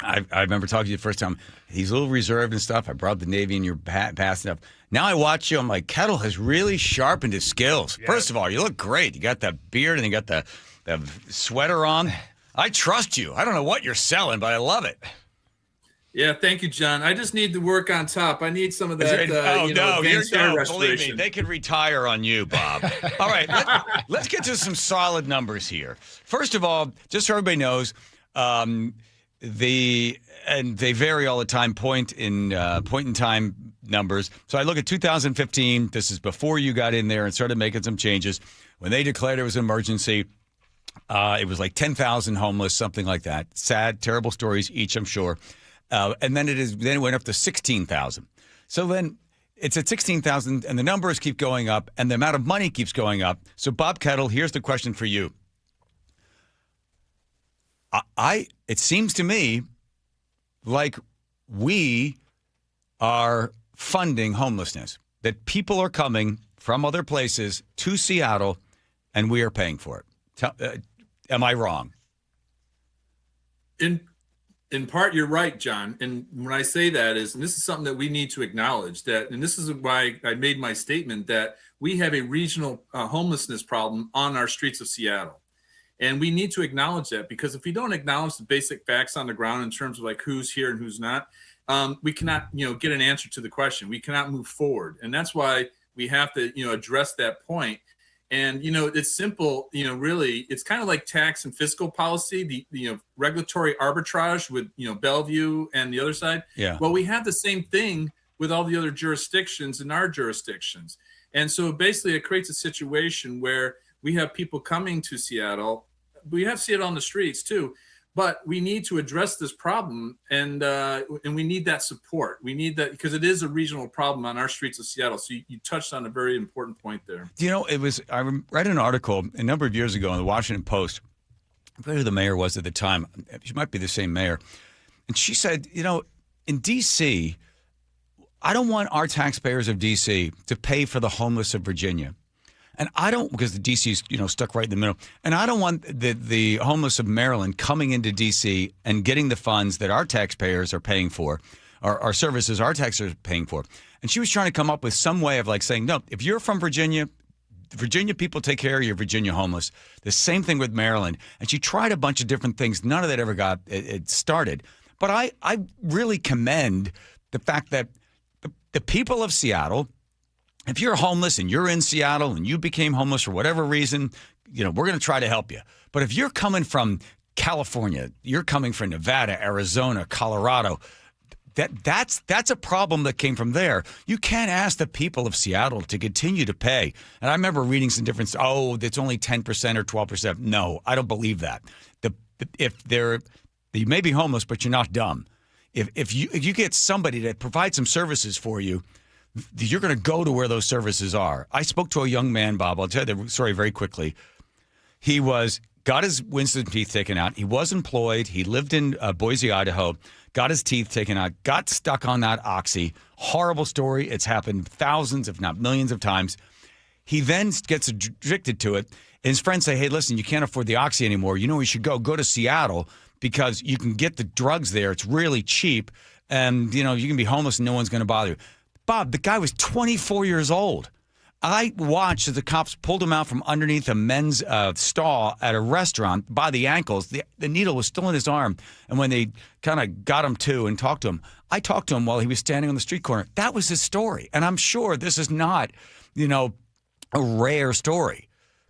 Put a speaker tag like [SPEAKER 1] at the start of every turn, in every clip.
[SPEAKER 1] I remember talking to you the first time. He's a little reserved and stuff. I brought the Navy in your past stuff. Now I watch you. I'm like, Kettle has really sharpened his skills. Yeah. First of all, you look great. You got that beard and you got the sweater on. I trust you. I don't know what you're selling, but I love it.
[SPEAKER 2] Yeah, thank you, John. I just need to work on top. I need some of that.
[SPEAKER 1] Believe me, they could retire on you, Bob. All right, let's get to some solid numbers here. First of all, just so everybody knows, they vary all the time. Point in time numbers. So I look at 2015. This is before you got in there and started making some changes. When they declared it was an emergency, it was like 10,000 homeless, something like that. Sad, terrible stories each, I'm sure. And then it went up to 16,000. So then it's at 16,000, and the numbers keep going up, and the amount of money keeps going up. So Bob Kettle, here's the question for you. It seems to me like we are funding homelessness, that people are coming from other places to Seattle, and we are paying for it. Am I wrong?
[SPEAKER 2] In part, you're right, John. And when I say that and this is something that we need to acknowledge and this is why I made my statement that we have a regional homelessness problem on our streets of Seattle. And we need to acknowledge that, because if we don't acknowledge the basic facts on the ground in terms of like who's here and who's not, we cannot, get an answer to the question. We cannot move forward. And that's why we have to, address that point. And, it's simple, really, it's kind of like tax and fiscal policy, the regulatory arbitrage with, Bellevue and the other side.
[SPEAKER 1] Yeah.
[SPEAKER 2] Well, we have the same thing with all the other jurisdictions in our jurisdictions. And so basically it creates a situation where we have people coming to Seattle. We have Seattle on the streets too, but we need to address this problem, and we need that support. We need that because it is a regional problem on our streets of Seattle. So you touched on a very important point there.
[SPEAKER 1] I read an article a number of years ago in the Washington Post. I forget who the mayor was at the time. She might be the same mayor. And she said, in D.C., I don't want our taxpayers of D.C. to pay for the homeless of Virginia. And I don't, because the D.C.'s, stuck right in the middle. And I don't want the homeless of Maryland coming into D.C. and getting the funds that our taxpayers are paying for, our services our taxpayers are paying for. And she was trying to come up with some way of saying, no, if you're from Virginia, Virginia people take care of your Virginia homeless. The same thing with Maryland. And she tried a bunch of different things. None of that ever got it started. But I really commend the fact that the people of Seattle, if you're homeless and you're in Seattle and you became homeless for whatever reason, we're going to try to help you. But if you're coming from California, you're coming from Nevada, Arizona, Colorado, that's a problem that came from there. You can't ask the people of Seattle to continue to pay. And I remember reading some different, it's only 10% or 12%. No, I don't believe that. You may be homeless, but you're not dumb. If you get somebody to provide some services for you, you're going to go to where those services are. I spoke to a young man, Bob. I'll tell you the story very quickly. He got his wisdom teeth taken out. He was employed. He lived in Boise, Idaho, got his teeth taken out, got stuck on that oxy. Horrible story. It's happened thousands, if not millions of times. He then gets addicted to it. And his friends say, hey, listen, you can't afford the oxy anymore. You should go to Seattle because you can get the drugs there. It's really cheap. And, you can be homeless and no one's going to bother you. Bob, the guy was 24 years old. I watched as the cops pulled him out from underneath a men's stall at a restaurant by the ankles. The needle was still in his arm. And when they kind of got him to and talked to him, I talked to him while he was standing on the street corner. That was his story. And I'm sure this is not, a rare story.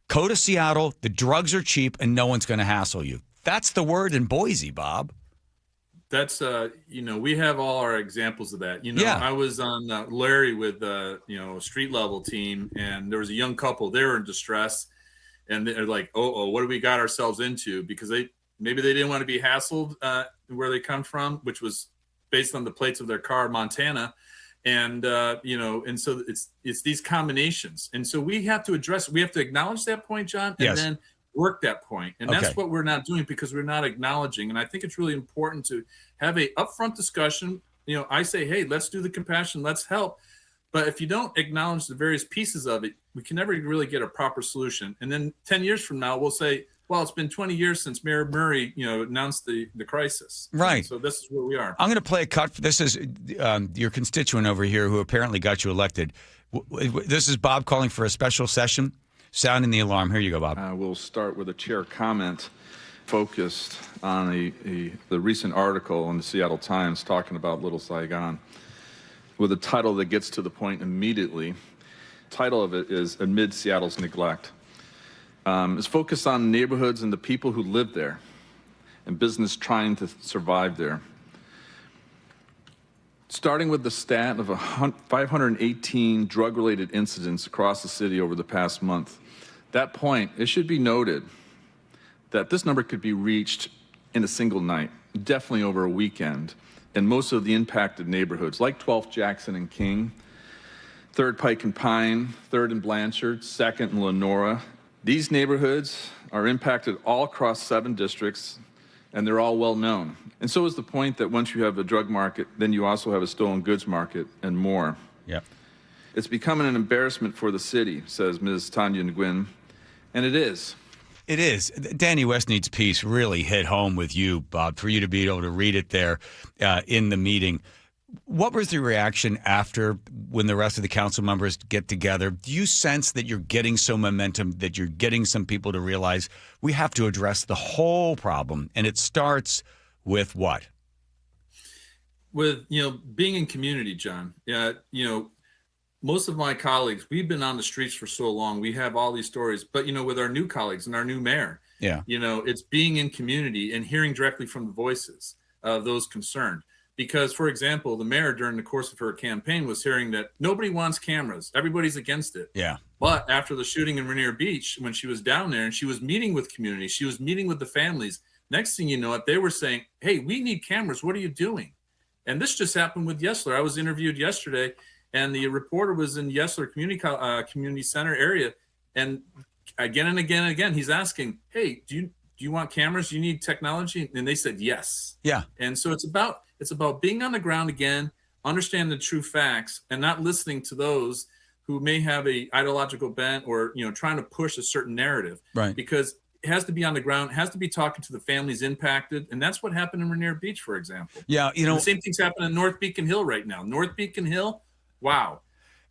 [SPEAKER 1] Go to Seattle, the drugs are cheap, and no one's going to hassle you. That's the word in Boise, Bob.
[SPEAKER 2] That's, we have all our examples of that.
[SPEAKER 1] Yeah.
[SPEAKER 2] I was on Larry with, a street level team, and there was a young couple. They were in distress, and they're like, what do we got ourselves into? Because maybe they didn't want to be hassled where they come from, which was based on the plates of their car, Montana. And, and so it's these combinations. And so we have to acknowledge that point, John, and then work that point. And that's what we're not doing because we're not acknowledging. And I think it's really important to have a upfront discussion. I say, hey, let's do the compassion, let's help. But if you don't acknowledge the various pieces of it, we can never really get a proper solution. And then 10 years from now, we'll say, Well, it's been 20 years since Mayor Murray, announced the crisis.
[SPEAKER 1] Right.
[SPEAKER 2] And so this is where we are.
[SPEAKER 1] I'm going to play a cut. This is your constituent over here who apparently got you elected. This is Bob calling for a special session. Sounding the alarm. Here you go, Bob.
[SPEAKER 3] We'll start with a chair comment focused on the recent article in the Seattle Times talking about Little Saigon with a title that gets to the point immediately. The title of it is Amid Seattle's Neglect. It's focused on neighborhoods and the people who live there and business trying to survive there. Starting with the stat of 518 drug-related incidents across the city over the past month. That point, it should be noted that this number could be reached in a single night, definitely over a weekend, in most of the impacted neighborhoods, like 12th Jackson and King, 3rd Pike and Pine, 3rd and Blanchard, 2nd and Lenora. These neighborhoods are impacted all across 7 districts, and they're all well known. And so is the point that once you have a drug market, then you also have a stolen goods market and more.
[SPEAKER 1] Yep.
[SPEAKER 3] It's becoming an embarrassment for the city, says Ms. Tanya Nguyen, and it is.
[SPEAKER 1] It is. Danny West Needs Peace really hit home with you, Bob, for you to be able to read it there in the meeting. What was the reaction after when the rest of the council members get together? Do you sense that you're getting some momentum, that you're getting some people to realize we have to address the whole problem? And it starts with what?
[SPEAKER 2] With, being in community, John. Yeah, most of my colleagues, we've been on the streets for so long. We have all these stories, but, with our new colleagues and our new mayor, it's being in community and hearing directly from the voices of those concerned. Because, for example, the mayor during the course of her campaign was hearing that nobody wants cameras. Everybody's against it.
[SPEAKER 1] Yeah.
[SPEAKER 2] But after the shooting in Rainier Beach, when she was down there and she was meeting with community, she was meeting with the families. Next thing you know, they were saying, hey, we need cameras. What are you doing? And this just happened with Yesler. I was interviewed yesterday, and the reporter was in Yesler Community Center area. And again and again and again, he's asking, hey, do you want cameras? Do you need technology? And they said yes. Yeah. And so it's about being on the ground again, understand the true facts, and not listening to those who may have a ideological bent or, trying to push a certain narrative. Right. Because it has to be on the ground, has to be talking to the families impacted. And that's what happened in Rainier Beach, for example. Yeah. The same thing's happening in North Beacon Hill right now. North Beacon Hill, wow.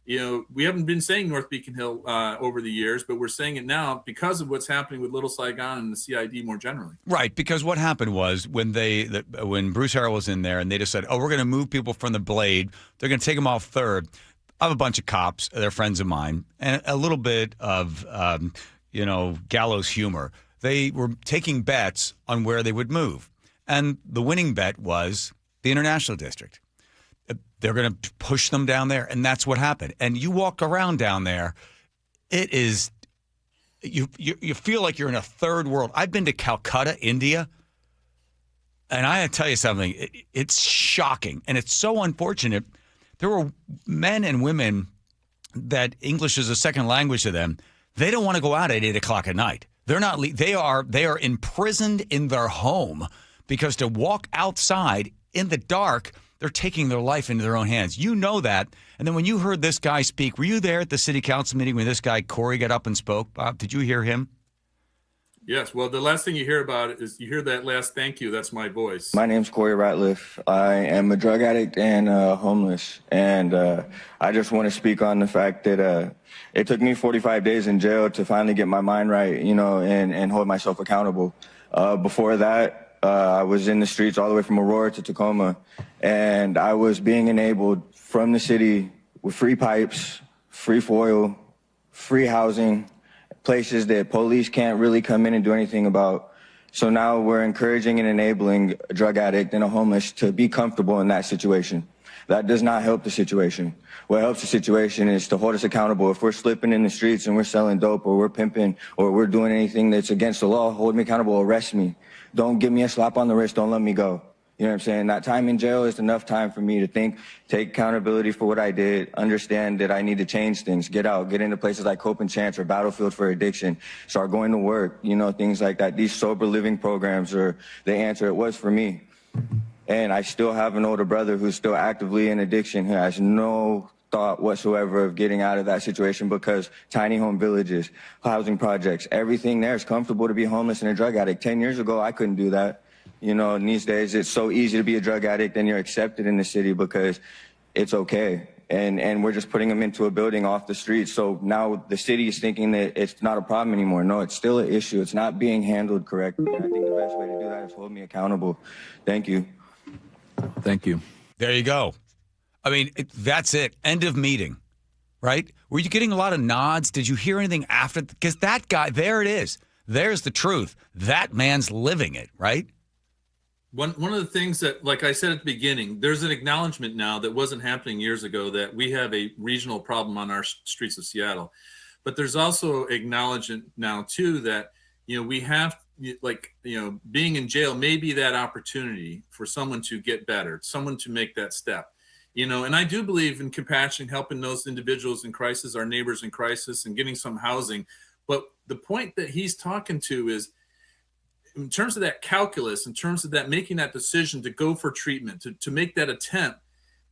[SPEAKER 2] We haven't been saying North Beacon Hill over the years, but we're saying it now because of what's happening with Little Saigon and the CID more generally. Right, because what happened was when Bruce Harrell was in there and they just said, oh, we're going to move people from the Blade. They're going to take them off 3rd. I have a bunch of cops. They're friends of mine. And a little bit of, gallows humor. They were taking bets on where they would move. And the winning bet was the International District. They're going to push them down there, and that's what happened. And you walk around down there, it is you feel like you're in a third world. I've been to Calcutta, India, and I tell you something. It's shocking, and it's so unfortunate. There were men and women that English is a second language to them. They don't want to go out at 8 o'clock at night. They're not. They are imprisoned in their home because to walk outside in the dark, they're taking their life into their own hands. You know that. And then when you heard this guy speak, were you there at the city council meeting when this guy, Corey, got up and spoke? Bob, did you hear him? Yes. Well, the last thing you hear about it is you hear that last thank you. That's my voice.
[SPEAKER 4] My name's Corey Ratliff. I am a drug addict and homeless. And I just want to speak on the fact that it took me 45 days in jail to finally get my mind right, and hold myself accountable. Before that, I was in the streets all the way from Aurora to Tacoma, and I was being enabled from the city with free pipes, free foil, free housing, places that police can't really come in and do anything about. So now we're encouraging and enabling a drug addict and a homeless to be comfortable in that situation. That does not help the situation. What helps the situation is to hold us accountable. If we're slipping in the streets and we're selling dope or we're pimping or we're doing anything that's against the law, hold me accountable, arrest me. Don't give me a slap on the wrist, don't let me go. You know what I'm saying? That time in jail is enough time for me to think, take accountability for what I did, understand that I need to change things, get out, get into places like Hope and Chance or Battlefield for Addiction, start going to work, things like that. These sober living programs are the answer. It was for me. And I still have an older brother who's still actively in addiction, who has no thought whatsoever of getting out of that situation, because tiny home villages, housing projects, everything there is comfortable to be homeless and a drug addict. 10 years ago, I couldn't do that. You know, and these days it's so easy to be a drug addict and you're accepted in the city because it's okay. And we're just putting them into a building off the street. So now the city is thinking that it's not a problem anymore. No, it's still an issue. It's not being handled correctly. And I think the best way to do that is hold me accountable. Thank you.
[SPEAKER 3] Thank you.
[SPEAKER 1] There you go. I mean, that's it. End of meeting, right? Were you getting a lot of nods? Did you hear anything after? Because that guy, there it is. There's the truth. That man's living it, right?
[SPEAKER 2] One of the things that, like I said at the beginning, there's an acknowledgement now that wasn't happening years ago that we have a regional problem on our streets of Seattle. But there's also acknowledgement now, too, that, you know, we have, like, you know, being in jail may be that opportunity for someone to get better, someone to make that step. You know, and I do believe in compassion, helping those individuals in crisis, our neighbors in crisis, and getting some housing. But the point that he's talking to is, in terms of that calculus, in terms of that making that decision to go for treatment, to make that attempt,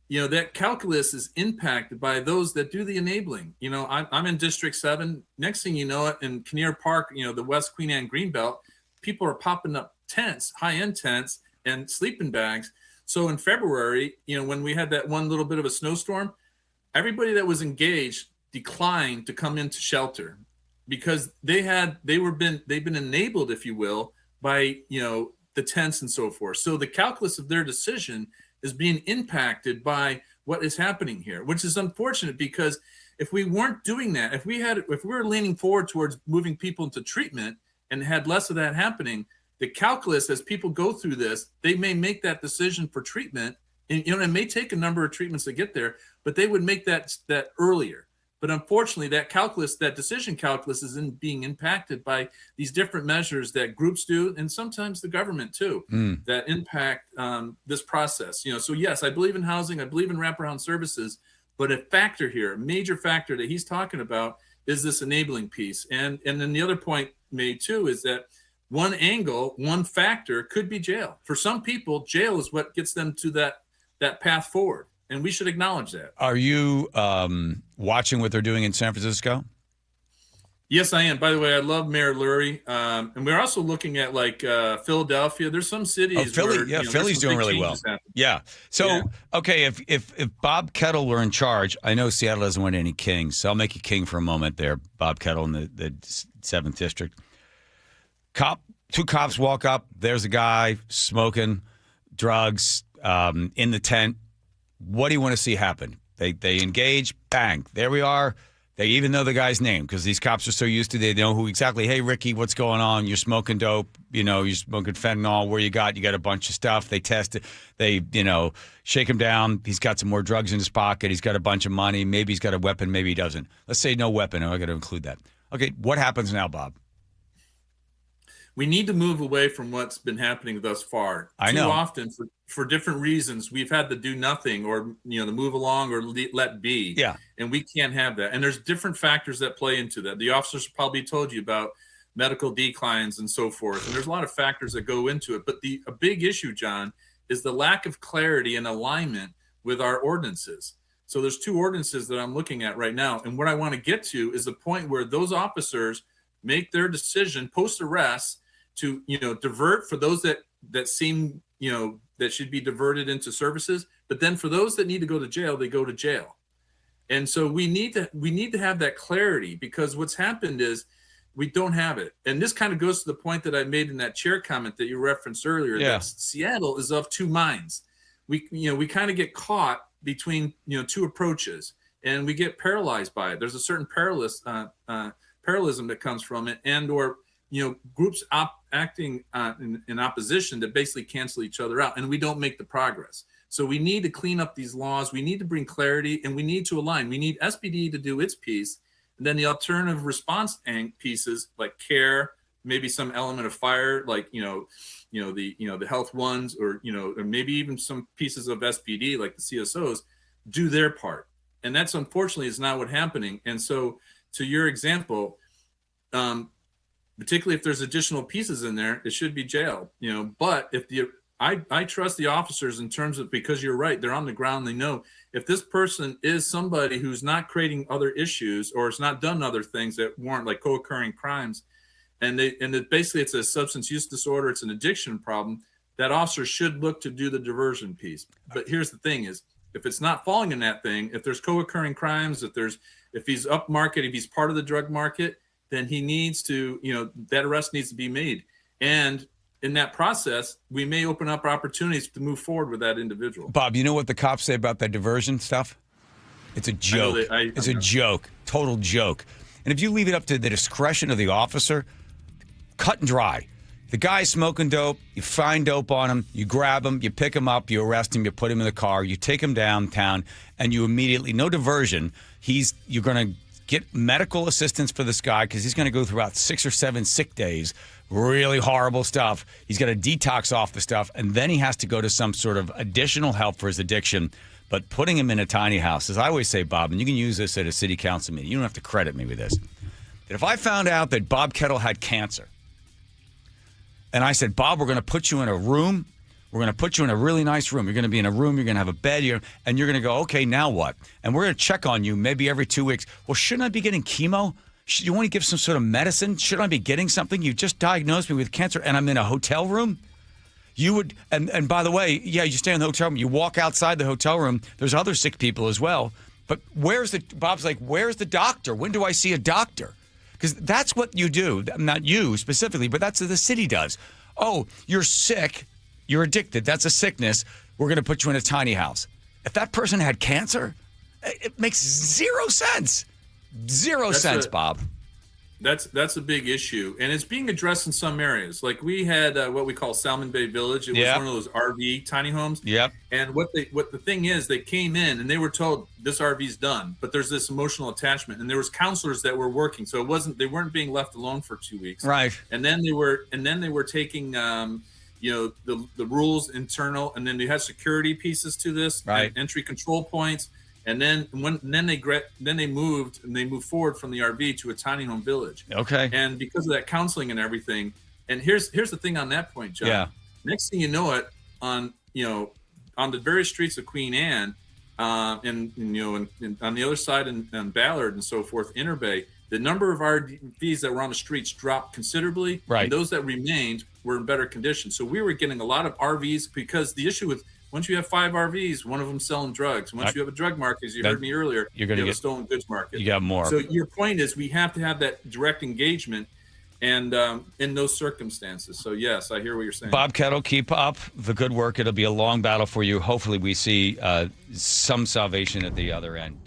[SPEAKER 2] you know, that calculus is impacted by those that do the enabling. You know, I'm in District 7. Next thing you know it, in Kinnear Park, you know, the West Queen Anne Greenbelt, people are popping up tents, high-end tents, and sleeping bags. So in February, you know, when we had that one little bit of a snowstorm, everybody that was engaged declined to come into shelter because they've been enabled, if you will, by, you know, the tents and so forth. So the calculus of their decision is being impacted by what is happening here, which is unfortunate, because if we weren't doing that, if we were leaning forward towards moving people into treatment and had less of that happening, the calculus, as people go through this, they may make that decision for treatment, and, you know, it may take a number of treatments to get there, but they would make that earlier. But unfortunately, that calculus, that decision calculus, is being impacted by these different measures that groups do, and sometimes the government too, that impact this process. You know, so yes, I believe in housing, I believe in wraparound services, but a factor here, a major factor that he's talking about, is this enabling piece. And then the other point made too is that one angle, one factor could be jail. For some people, jail is what gets them to that path forward. And we should acknowledge that.
[SPEAKER 1] Are you watching what they're doing in San Francisco?
[SPEAKER 2] Yes, I am. By the way, I love Mayor Lurie. And we're also looking at, like, Philadelphia. There's some cities
[SPEAKER 1] Philly,
[SPEAKER 2] where,
[SPEAKER 1] yeah,
[SPEAKER 2] you know,
[SPEAKER 1] Philly's doing really well.
[SPEAKER 2] happen.
[SPEAKER 1] Yeah. So,
[SPEAKER 2] Yeah.
[SPEAKER 1] okay, if Bob Kettle were in charge, I know Seattle doesn't want any kings, so I'll make you king for a moment there, Bob Kettle in the 7th District. Two cops walk up. There's a guy smoking drugs in the tent. What do you want to see happen? They engage, bang, there we are. They even know the guy's name because these cops are so used to, they know who exactly, hey, Ricky, what's going on? You're smoking dope, you know, you're smoking fentanyl, where you got a bunch of stuff. They test it. They, you know, shake him down. He's got some more drugs in his pocket. He's got a bunch of money. Maybe he's got a weapon. Maybe he doesn't. Let's say no weapon. I got to include that. Okay, what happens now, Bob?
[SPEAKER 2] We need to move away from what's been happening thus far.
[SPEAKER 1] I know.
[SPEAKER 2] Too often, for different reasons, we've had to do nothing, or, you know, to move along or let be.
[SPEAKER 1] Yeah.
[SPEAKER 2] And we can't have that. And there's different factors that play into that. The officers probably told you about medical declines and so forth. And there's a lot of factors that go into it. But a big issue, John, is the lack of clarity and alignment with our ordinances. So there's 2 ordinances that I'm looking at right now. And what I want to get to is the point where those officers make their decision post-arrest to, you know, divert for those that seem, you know, that should be diverted into services. But then for those that need to go to jail, they go to jail. And so we need to have that clarity, because what's happened is we don't have it. And this kind of goes to the point that I made in that chair comment that you referenced earlier, that Seattle is of 2 minds. We kind of get caught between, you know, 2 approaches, and we get paralyzed by it. There's a certain parallelism that comes from it, and or, you know, groups acting in opposition that basically cancel each other out, and we don't make the progress. So we need to clean up these laws. We need to bring clarity, and we need to align. We need SPD to do its piece, and then the alternative response pieces like CARE, maybe some element of fire, like the health ones, or or maybe even some pieces of SPD like the CSOs, do their part. And that's unfortunately is not what's happening. And so, to your example, particularly if there's additional pieces in there, it should be jail. But if I trust the officers in terms of, because you're right, they're on the ground. They know if this person is somebody who's not creating other issues or has not done other things that warrant like co-occurring crimes, and basically it's a substance use disorder, it's an addiction problem, that officer should look to do the diversion piece. But here's the thing is, if it's not falling in that thing, if there's co-occurring crimes, if he's up market, if he's part of the drug market, then he needs to, that arrest needs to be made. And in that process, we may open up opportunities to move forward with that individual.
[SPEAKER 1] Bob, you know what the cops say about that diversion stuff? It's a joke. It's a joke. Total joke. And if you leave it up to the discretion of the officer, cut and dry. The guy's smoking dope, you find dope on him, you grab him, you pick him up, you arrest him, you put him in the car, you take him downtown, and you immediately, no diversion, you're going to get medical assistance for this guy because he's going to go through about 6 or 7 sick days, really horrible stuff. He's got to detox off the stuff, and then he has to go to some sort of additional help for his addiction. But putting him in a tiny house, as I always say, Bob, and you can use this at a city council meeting, you don't have to credit me with this. That if I found out that Bob Kettle had cancer, and I said, Bob, we're going to put you in a room. We're going to put you in a really nice room. You're going to be in a room. You're going to have a bed. And you're going to go, okay, now what? And we're going to check on you maybe every 2 weeks. Well, shouldn't I be getting chemo? You want to give some sort of medicine? Shouldn't I be getting something? You just diagnosed me with cancer and I'm in a hotel room? You would, and by the way, yeah, you stay in the hotel room. You walk outside the hotel room. There's other sick people as well. But Bob's like, where's the doctor? When do I see a doctor? Because that's what you do. Not you specifically, but that's what the city does. Oh, you're sick. You're addicted. That's a sickness. We're going to put you in a tiny house. If that person had cancer, it makes zero sense. Zero sense, Bob.
[SPEAKER 2] That's a big issue, and it's being addressed in some areas. Like we had what we call Salmon Bay Village. It was one of those RV tiny homes. Yep. And what the thing is, they came in and they were told this RV's done, but there's this emotional attachment, and there was counselors that were working, so they weren't being left alone for 2 weeks. Right. And then they were taking the rules internal, and then they had security pieces to this, right? Entry control points. And then they moved forward from the RV to a tiny home village. Okay. And because of that counseling and everything, and here's the thing on that point, John. Yeah. Next thing you know it, on the various streets of Queen Anne, and on the other side in Ballard and so forth, Interbay, the number of RVs that were on the streets dropped considerably. Right. And those that remained were in better condition. So we were getting a lot of RVs because the issue with once you have 5 RVs, one of them selling drugs. Once you have a drug market, as you heard me earlier, you have a stolen goods market. You got more. So your point is we have to have that direct engagement and in those circumstances. So, yes, I hear what you're saying.
[SPEAKER 1] Bob Kettle, keep up the good work. It'll be a long battle for you. Hopefully we see some salvation at the other end.